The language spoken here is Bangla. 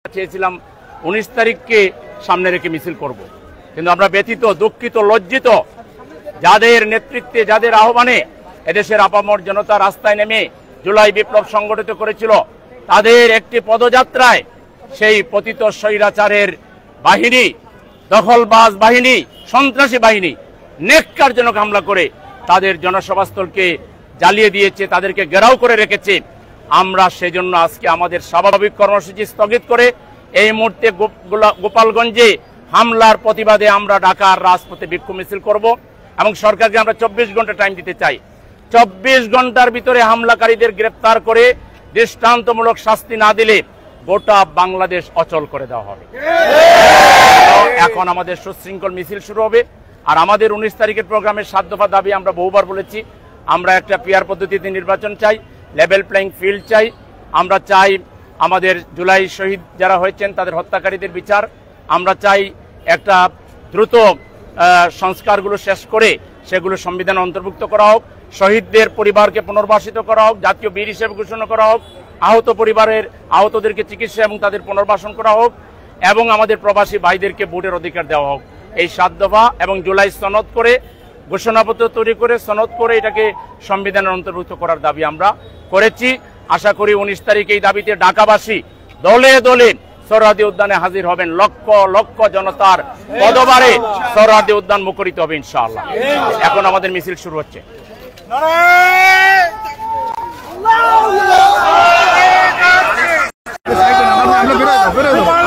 চেয়েছিলাম 19 তারিখকে সামনে রেখে মিছিল করব, কিন্তু আমরা ব্যথিত, দুঃখিত, লজ্জিত। যাদের নেতৃত্বে, যাদের আহ্বানে এদেশের আপামর জনতা রাস্তায় নেমে জুলাই বিপ্লব সংগঠিত করেছিল, তাদের একটি পদযাত্রায় সেই পতিত স্বৈরাচারের বাহিনী, দখলবাজ বাহিনী, সন্ত্রাসী বাহিনী নেককারজনক হামলা করে তাদের জনসভাস্থলকে জ্বালিয়ে দিয়েছে, তাদেরকে ঘেরাও করে রেখেছে। আমরা সেজন্য আজকে আমাদের স্বাভাবিক কর্মসূচি স্থগিত করে এই মুহূর্তে গোপালগঞ্জে হামলার প্রতিবাদে আমরা ঢাকার রাজপথে বিক্ষোভ মিছিল করব এবং সরকারকে আমরা 24 ঘন্টা টাইম দিতে চাই। 24 ঘন্টার ভিতরে হামলাকারীদের গ্রেপ্তার করে দৃষ্টান্তমূলক শাস্তি না দিলে গোটা বাংলাদেশ অচল করে দেওয়া হবে। এখন আমাদের সুশৃঙ্খল মিছিল শুরু হবে। আর আমাদের 19 তারিখের প্রোগ্রামের 7 দফা দাবি আমরা বহুবার বলেছি। আমরা একটা পিয়ার পদ্ধতিতে নির্বাচন চাই, লেভেল প্লেইং ফিল্ড চাই। আমরা চাই আমাদের জুলাই শহীদ যারা হয়েছেন তাদের হত্যাকারীদের বিচার। আমরা চাই একটা দ্রুত সংস্কারগুলো শেষ করে সেগুলো সংবিধানে অন্তর্ভুক্ত করা হোক, শহীদদের পরিবারকে পুনর্বাসিত করা হোক, জাতীয় বীর হিসেবে ঘোষণা করা হোক, আহত পরিবারের আহতদেরকে চিকিৎসা এবং তাদের পুনর্বাসন করা হোক, এবং আমাদের প্রবাসী ভাইদেরকে ভোটের অধিকার দেওয়া হোক। এই 7 দফা এবং জুলাই সনদ করে, ঘোষণাপত্র তৈরি করে, সনদ করে এটাকে সংবিধানের অন্তর্ভুক্ত করার দাবি আমরা করেছি। আশা করি 19 তারিখ এই দাবিতে ঢাকাবাসী দলে দলে সোহরাওয়ার্দী উদ্যানে হাজির হবেন। লক্ষ লক্ষ জনতার পদবারে সোহরাওয়ার্দী উদ্যান মুখরিত হবে ইনশাআল্লাহ। এখন আমাদের মিছিল শুরু হচ্ছে। আমরা